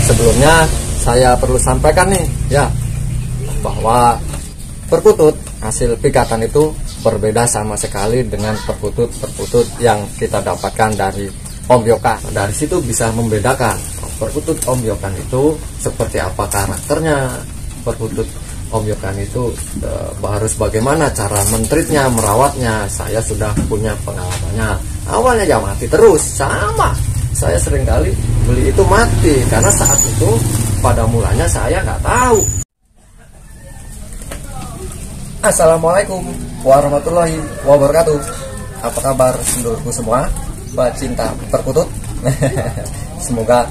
Sebelumnya saya perlu sampaikan nih ya, bahwa perkutut hasil pikatan itu berbeda sama sekali dengan perkutut yang kita dapatkan dari ombyokan. Dari situ bisa membedakan perkutut ombyokan itu seperti apa karakternya, perkutut ombyokan itu harus bagaimana cara mentreatnya, merawatnya. Saya sudah punya pengalamannya. Awalnya ya mati terus, sama. Saya seringkali beli itu mati karena saat itu pada mulanya saya nggak tahu. Assalamualaikum warahmatullahi wabarakatuh. Apa kabar seluruhku semua pecinta perkutut? Semoga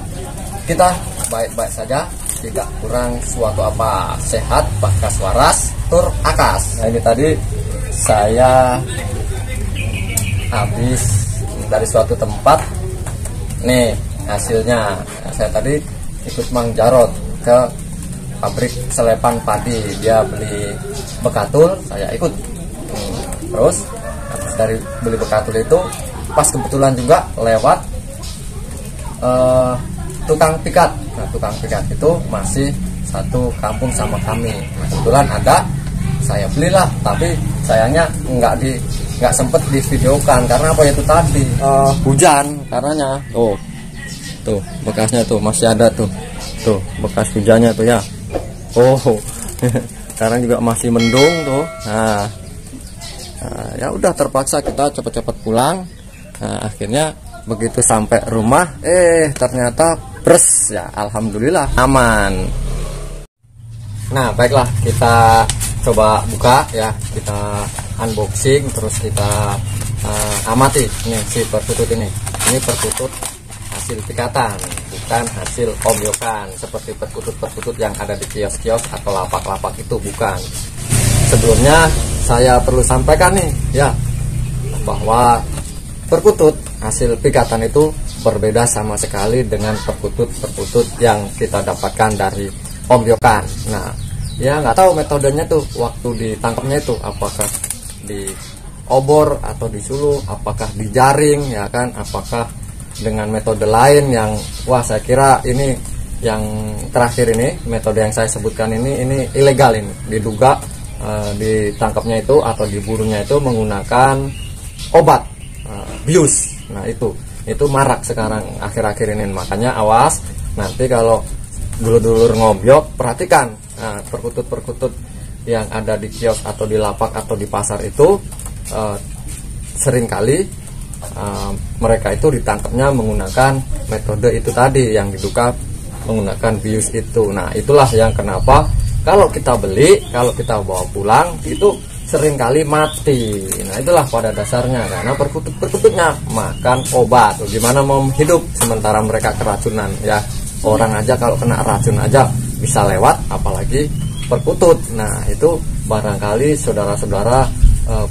kita baik-baik saja, tidak kurang suatu apa, sehat, bakas waras, tur akas. Nah, ini tadi saya habis dari suatu tempat. Nih hasilnya. Saya tadi ikut Mang Jarot ke pabrik selepan padi. Dia beli bekatul, saya ikut. Terus habis dari beli bekatul itu, pas kebetulan juga lewat tukang pikat. Nah, tukang pikat itu masih satu kampung sama kami. Nah, kebetulan ada, saya belilah. Tapi sayangnya nggak sempet divideokan karena apa, itu tadi hujan karenanya. Tuh bekasnya tuh masih ada tuh bekas hujannya tuh ya. Sekarang juga masih mendung tuh. Nah, ya udah terpaksa kita cepet-cepet pulang. Nah, akhirnya begitu sampai rumah, ternyata bres ya, alhamdulillah aman. Nah, baiklah, kita coba buka ya, kita unboxing, terus kita amati nih si perkutut ini. Ini perkutut hasil pikatan, bukan hasil ombyokan seperti perkutut-perkutut yang ada di kios-kios atau lapak-lapak itu, bukan. Sebelumnya saya perlu sampaikan nih ya, bahwa perkutut hasil pikatan itu berbeda sama sekali dengan perkutut-perkutut yang kita dapatkan dari ombyokan. Nah, ya nggak tahu metodenya tuh waktu ditangkapnya itu, apakah di obor atau disuluh, apakah dijaring ya kan, apakah dengan metode lain yang saya kira ini yang terakhir ini, metode yang saya sebutkan ini ilegal. Ini diduga ditangkapnya itu atau diburunya itu menggunakan obat bius. Nah, itu marak sekarang akhir-akhir ini. Makanya awas nanti kalau dulur-dulur ngobyok, perhatikan perkutut-perkutut yang ada di kios atau di lapak atau di pasar itu seringkali mereka itu ditangkapnya menggunakan metode itu tadi yang diduga menggunakan bius itu. Nah, itulah yang kenapa kalau kita beli, kalau kita bawa pulang itu seringkali mati. Nah, itulah pada dasarnya karena perkutut-perkututnya makan obat. Gimana mau hidup sementara mereka keracunan ya. Orang aja kalau kena racun aja bisa lewat, apalagi perkutut. Nah, itu barangkali saudara-saudara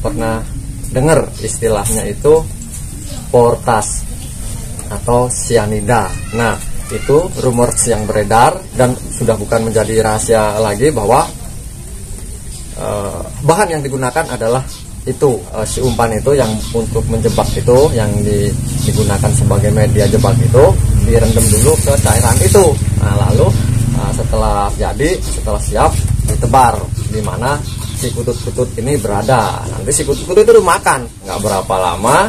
pernah dengar istilahnya itu Potas atau cyanida. Nah, itu rumor yang beredar dan sudah bukan menjadi rahasia lagi bahwa bahan yang digunakan adalah itu si umpan itu yang untuk menjebak itu, yang digunakan sebagai media jebak itu direndam dulu ke cairan itu. Nah, lalu setelah siap ditebar di mana si kutut-kutut ini berada. Nanti si kutut-kutut itu makan, nggak berapa lama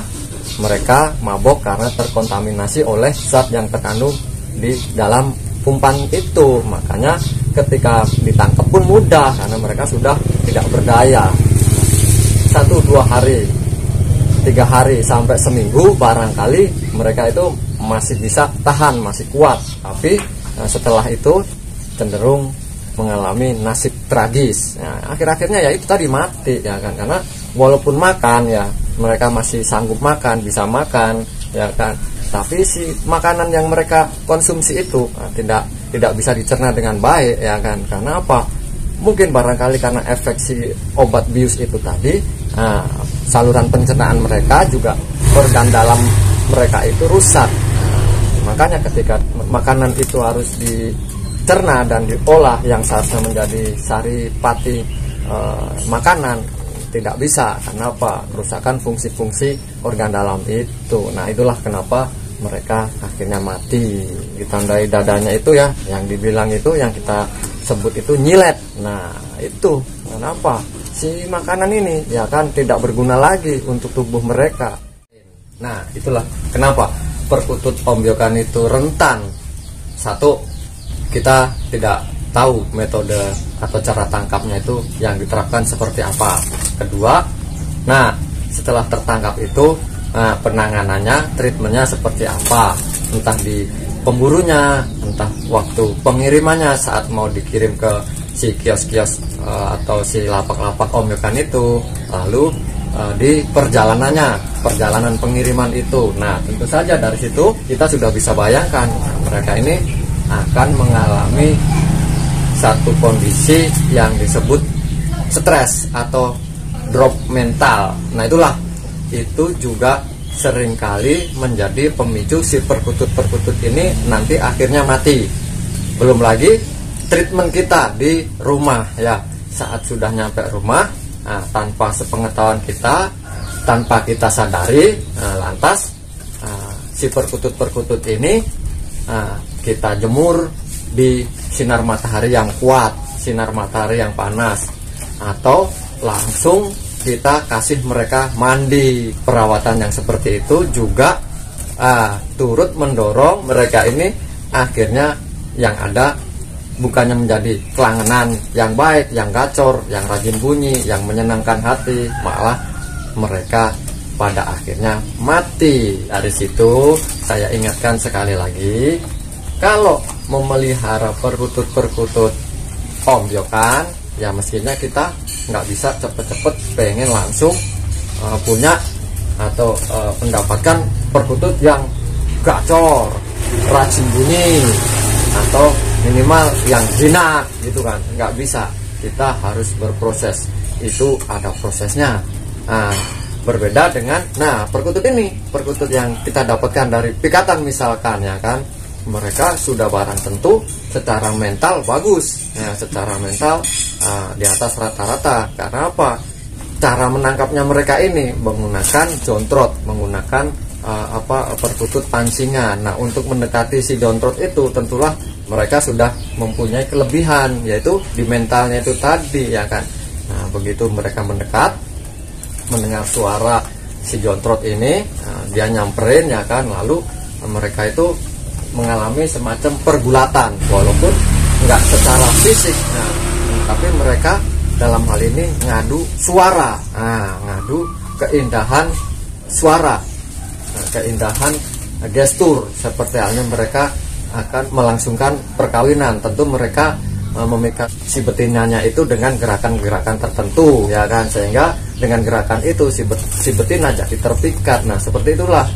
mereka mabok karena terkontaminasi oleh zat yang terkandung di dalam umpan itu. Makanya ketika ditangkap pun mudah karena mereka sudah tidak berdaya. 1-2 hari, 3 hari sampai seminggu barangkali mereka itu masih bisa tahan, masih kuat. Tapi setelah itu cenderung mengalami nasib tragis. Nah, akhir-akhirnya ya itu tadi mati ya kan, karena walaupun makan ya mereka masih sanggup makan, bisa makan ya kan, tapi si makanan yang mereka konsumsi itu tidak bisa dicerna dengan baik ya kan. Karena apa? Mungkin barangkali karena efek si obat bius itu tadi, saluran pencernaan mereka juga, organ dalam mereka itu rusak. Makanya ketika makanan itu harus dicerna dan diolah yang seharusnya menjadi saripati makanan, tidak bisa. Karena apa? Kerusakan fungsi-fungsi organ dalam itu. Nah, itulah kenapa mereka akhirnya mati. Ditandai dadanya itu ya, yang dibilang itu, yang kita sebut itu nyilet. Nah itu kenapa si makanan ini ya kan tidak berguna lagi untuk tubuh mereka. Nah itulah kenapa perkutut ombyokan itu rentan. Satu, kita tidak tahu metode atau cara tangkapnya itu yang diterapkan seperti apa. Kedua, nah setelah tertangkap itu, nah, penanganannya, treatmentnya seperti apa, entah di pemburunya, entah waktu pengirimannya saat mau dikirim ke si kios-kios atau si lapak-lapak ombyokan itu, lalu di perjalanan pengiriman itu. Nah tentu saja dari situ kita sudah bisa bayangkan, mereka ini akan mengalami satu kondisi yang disebut stres atau drop mental. Nah itulah, itu juga seringkali menjadi pemicu si perkutut-perkutut ini nanti akhirnya mati. Belum lagi treatment kita di rumah ya, saat sudah nyampe rumah, nah, tanpa sepengetahuan kita, tanpa kita sadari, lantas si perkutut-perkutut ini kita jemur di sinar matahari yang kuat, sinar matahari yang panas, atau langsung kita kasih mereka mandi. Perawatan yang seperti itu juga turut mendorong mereka ini akhirnya yang ada bukannya menjadi kelangenan yang baik, yang gacor, yang rajin bunyi, yang menyenangkan hati, malah mereka pada akhirnya mati. Dari situ saya ingatkan sekali lagi, kalau memelihara perkutut-perkutut ombyokan ya mestinya kita nggak bisa cepet-cepet pengen langsung punya atau mendapatkan perkutut yang gacor, rajin bunyi, atau minimal yang jinak gitu kan. Nggak bisa, kita harus berproses, itu ada prosesnya. Berbeda dengan perkutut ini, perkutut yang kita dapatkan dari pikatan misalkan ya kan, mereka sudah barang tentu secara mental bagus ya, secara mental di atas rata-rata. Karena apa? Cara menangkapnya mereka ini menggunakan jontrot, menggunakan perkutut pancingan. Nah untuk mendekati si jontrot itu tentulah mereka sudah mempunyai kelebihan, yaitu di mentalnya itu tadi ya kan. Nah begitu mereka mendekat, mendengar suara si jontrot ini, dia nyamperin ya kan, lalu mereka itu mengalami semacam pergulatan, walaupun nggak secara fisik, tapi mereka dalam hal ini ngadu suara, ngadu keindahan suara, keindahan gestur, seperti halnya mereka akan melangsungkan perkawinan. Tentu mereka memikat si betinanya itu dengan gerakan-gerakan tertentu ya kan, sehingga dengan gerakan itu si betina jadi terpikat. Nah seperti itulah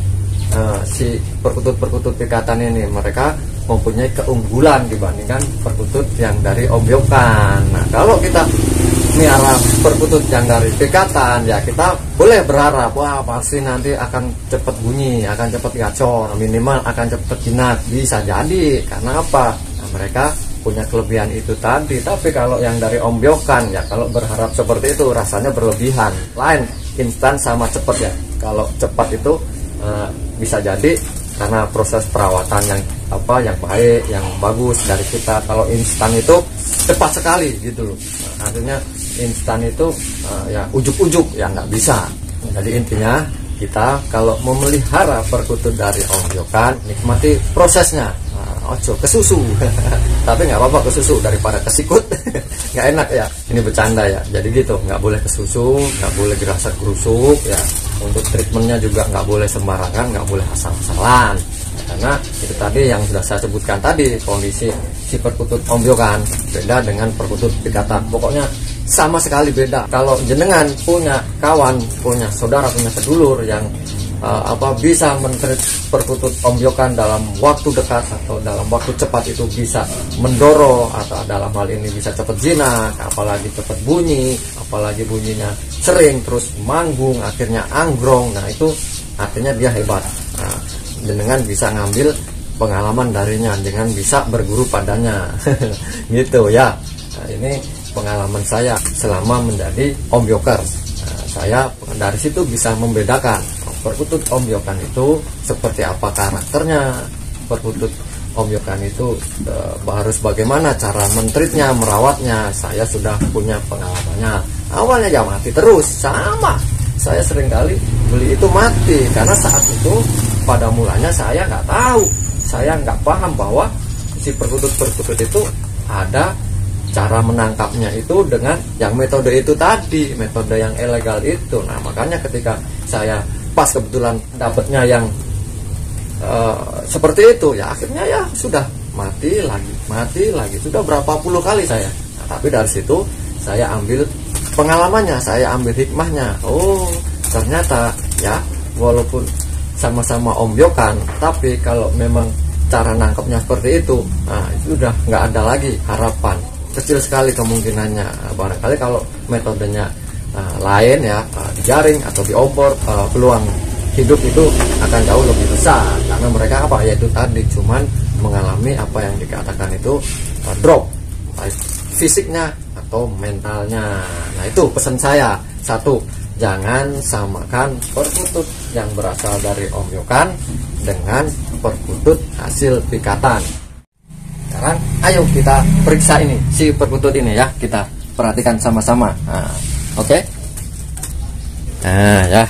si perkutut-perkutut pikatan ini, mereka mempunyai keunggulan dibandingkan perkutut yang dari ombyokan. Nah kalau kita miara perkutut yang dari pikatan ya kita boleh berharap wah pasti nanti akan cepat bunyi, akan cepat gacor, minimal akan cepat jinak. Bisa jadi, karena apa? Nah, mereka punya kelebihan itu tadi. Tapi kalau yang dari ombyokan ya, kalau berharap seperti itu rasanya berlebihan. Lain instan sama cepat ya. Kalau cepat itu bisa jadi karena proses perawatan yang baik, yang bagus dari kita. Kalau instan itu cepat sekali gitu loh. Artinya instan itu ya ujuk-ujuk ya nggak bisa. Jadi intinya kita kalau memelihara perkutut dari ombyokan, nikmati prosesnya. Ojo ke susu tapi nggak apa-apa ke susu daripada ke sikut. Nggak enak ya, ini bercanda ya. Jadi gitu, nggak boleh ke susu, nggak boleh gerasa gerusuk ya. Untuk treatmentnya juga nggak boleh sembarangan, nggak boleh asal-asalan, karena itu tadi yang sudah saya sebutkan tadi, kondisi si perkutut ombyokan beda dengan perkutut pikatan. Pokoknya sama sekali beda. Kalau jenengan punya kawan, punya saudara, punya sedulur yang bisa mentreat perkutut ombyokan dalam waktu dekat atau dalam waktu cepat, itu bisa mendorong atau dalam hal ini bisa cepat jinak, apalagi cepat bunyi, apalagi bunyinya sering terus manggung, akhirnya anggrong. Nah itu artinya dia hebat. Nah, jenengan bisa ngambil pengalaman darinya, jangan bisa berguru padanya. Gitu ya. Nah, ini pengalaman saya selama menjadi ombyoker. Nah, saya dari situ bisa membedakan perkutut ombyokan itu seperti apa karakternya, perkutut ombyokan itu harus bagaimana cara mentreatnya, merawatnya. Saya sudah punya pengalamannya. Awalnya ya mati terus, sama. Saya seringkali beli itu mati karena saat itu pada mulanya saya nggak tahu, saya nggak paham bahwa si perkutut itu ada cara menangkapnya itu dengan yang metode itu tadi, metode yang ilegal itu. Nah makanya ketika saya pas kebetulan dapatnya yang seperti itu, ya akhirnya ya sudah mati lagi, sudah berapa puluh kali saya. Nah, tapi dari situ saya ambil pengalamannya, saya ambil hikmahnya. Oh ternyata ya walaupun sama-sama ombyokan, tapi kalau memang cara nangkepnya seperti itu, nah itu udah nggak ada lagi harapan, kecil sekali kemungkinannya. Barangkali kalau metodenya lain ya, di jaring atau di obor, peluang hidup itu akan jauh lebih besar karena mereka apa ya itu tadi cuman mengalami apa yang dikatakan itu drop baik fisiknya atau mentalnya. Nah itu pesan saya, satu, jangan samakan perkutut yang berasal dari ombyokan dengan perkutut hasil pikatan. Sekarang ayo kita periksa ini si perkutut ini ya, kita perhatikan sama-sama. Nah, oke. Nah ya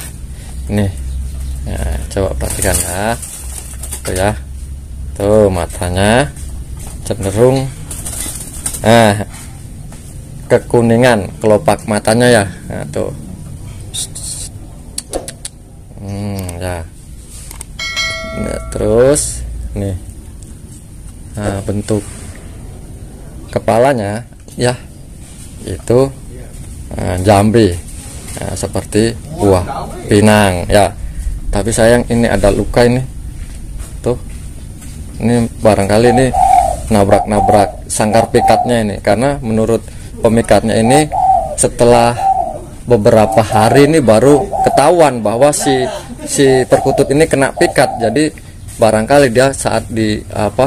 ini. Nah, coba perhatikan ya, tuh ya, tuh matanya cenderung kekuningan kelopak matanya ya, nah, tuh, ya, nah, terus nih, nah, bentuk kepalanya ya itu jambi, nah, seperti buah pinang ya. Tapi sayang ini ada luka ini tuh, ini barangkali ini nabrak sangkar pikatnya ini, karena menurut pemikatnya ini setelah beberapa hari ini baru ketahuan bahwa si perkutut ini kena pikat. Jadi barangkali dia saat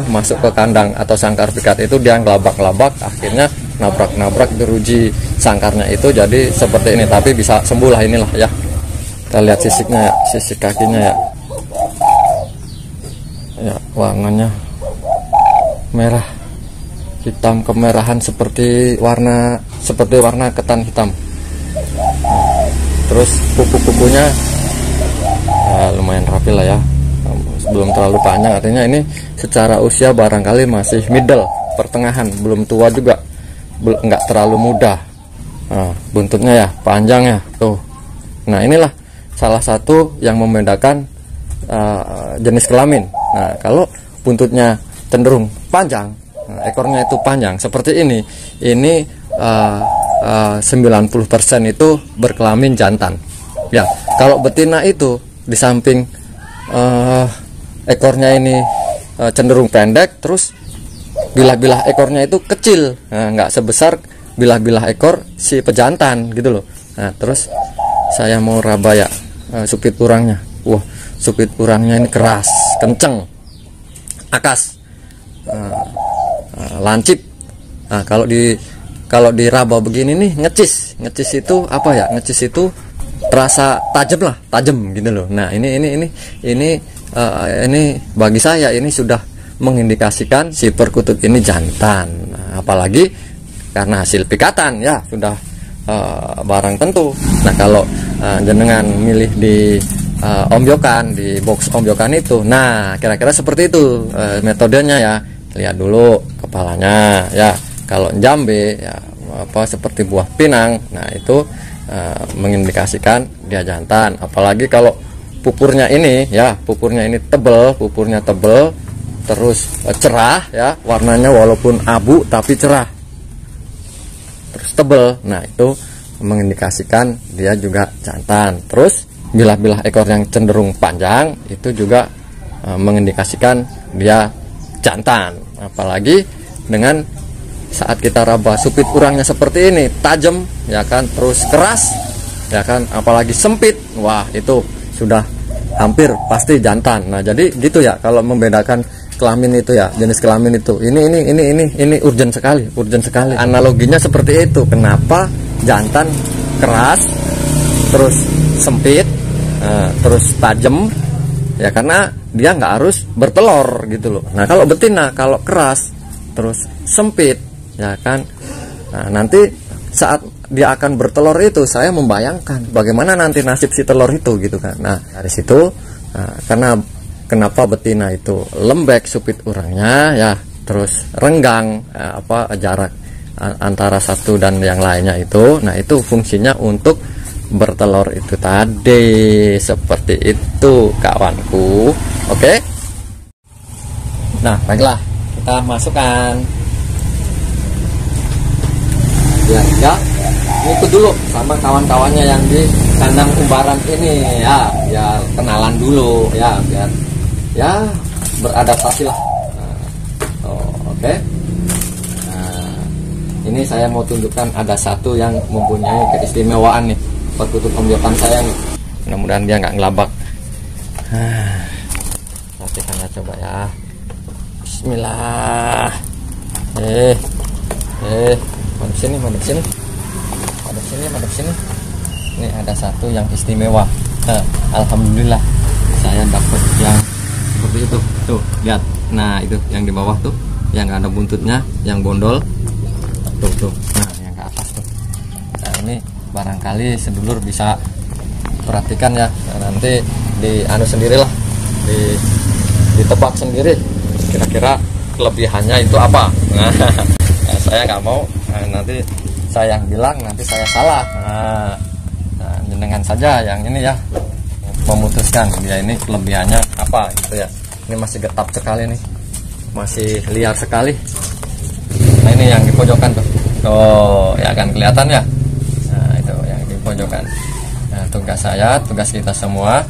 masuk ke kandang atau sangkar pikat itu dia ngelabak-labak, akhirnya nabrak jeruji sangkarnya itu jadi seperti ini. Tapi bisa sembuh lah inilah ya. Kita lihat sisiknya ya, sisik kakinya ya. Ya, warnanya merah hitam kemerahan seperti warna ketan hitam. Terus kuku-kukunya ya, lumayan rapi lah ya. Belum terlalu panjang, artinya ini secara usia barangkali masih middle, pertengahan, belum tua juga, nggak terlalu muda. Nah, buntutnya ya panjang ya tuh. Nah inilah salah satu yang membedakan jenis kelamin. Nah kalau buntutnya cenderung panjang, ekornya itu panjang seperti ini 90% itu berkelamin jantan ya. Kalau betina itu di samping ekornya ini cenderung pendek, terus bilah-bilah ekornya itu kecil, nggak sebesar bilah-bilah ekor si pejantan gitu loh. Nah terus saya mau raba ya supit urangnya. Wah, supit urangnya ini keras, kenceng, akas, lancip. Nah, kalau diraba begini nih ngecis itu apa ya? Ngecis itu terasa tajam gitu loh. Nah, ini bagi saya ini sudah mengindikasikan si perkutut ini jantan. Nah, apalagi karena hasil pikatan ya sudah barang tentu. Nah kalau jenengan milih di ombyokan, di box ombyokan itu, nah kira-kira seperti itu metodenya ya. Lihat dulu kepalanya ya, kalau jambe ya seperti buah pinang, nah itu mengindikasikan dia jantan. Apalagi kalau pupurnya ini tebel, terus cerah ya, warnanya walaupun abu tapi cerah, terus tebel, nah itu mengindikasikan dia juga jantan. Terus bilah-bilah ekor yang cenderung panjang itu juga mengindikasikan dia jantan. Apalagi dengan saat kita raba supit urangnya seperti ini, tajam ya kan, terus keras ya kan, apalagi sempit, wah itu sudah hampir pasti jantan. Nah jadi gitu ya kalau membedakan kelamin itu ya, jenis kelamin itu. Ini urgent sekali. Analoginya seperti itu. Kenapa jantan keras, terus sempit, terus tajam ya, karena dia nggak harus bertelur gitu loh. Nah kalau betina, kalau keras terus sempit ya kan, nah, nanti saat dia akan bertelur itu saya membayangkan bagaimana nanti nasib si telur itu gitu kan. Nah dari situ karena kenapa betina itu lembek supit urangnya ya, terus renggang jarak antara satu dan yang lainnya itu. Nah itu fungsinya untuk bertelur itu tadi, seperti itu kawanku. Oke. Nah baiklah, kita masukkan ya ikut dulu sama kawan-kawannya yang di kandang umbaran ini ya, biar kenalan dulu ya, biar ya beradaptasi lah. Oke. Nah, ini saya mau tunjukkan ada satu yang mempunyai keistimewaan nih, perkutut pembiakan saya nih. Mudah-mudahan dia nggak ngelabak. Perhatikan ya, coba ya. Bismillah. Madep sini, madep sini. Madep sini, madep sini. Ini ada satu yang istimewa. Alhamdulillah saya dapat yang seperti itu. Tuh, lihat. Nah, itu yang di bawah tuh, yang nggak ada buntutnya, yang bondol. Tuh. Nah, yang ke atas tuh. Nah, ini barangkali sedulur bisa perhatikan ya. Nah, nanti di anu sendirilah, ditebak sendiri kira-kira kelebihannya itu apa. Nah, saya nggak mau nanti saya yang bilang, nanti saya salah. Nah, jenengan saja yang ini ya memutuskan dia ini kelebihannya apa gitu ya. Ini masih getap sekali nih, masih liar sekali. Nah ini yang di pojokan tuh, ya kan kelihatan ya. Nah itu yang di pojokan. Nah tugas saya, tugas kita semua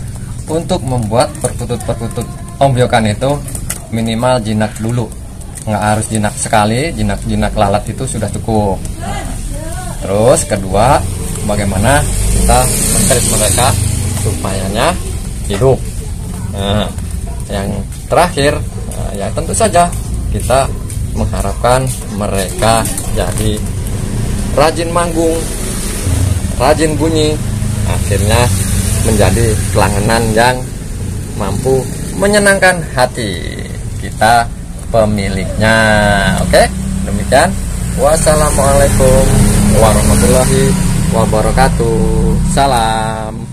untuk membuat perkutut ombyokan itu minimal jinak dulu. Nggak harus jinak sekali, jinak lalat itu sudah cukup. Terus kedua, bagaimana kita mentris mereka supayanya hidup. Nah, yang terakhir ya tentu saja kita mengharapkan mereka jadi rajin manggung, rajin bunyi, akhirnya menjadi kelangenan yang mampu menyenangkan hati kita pemiliknya. Oke, demikian. Wassalamualaikum warahmatullahi wabarakatuh. Salam.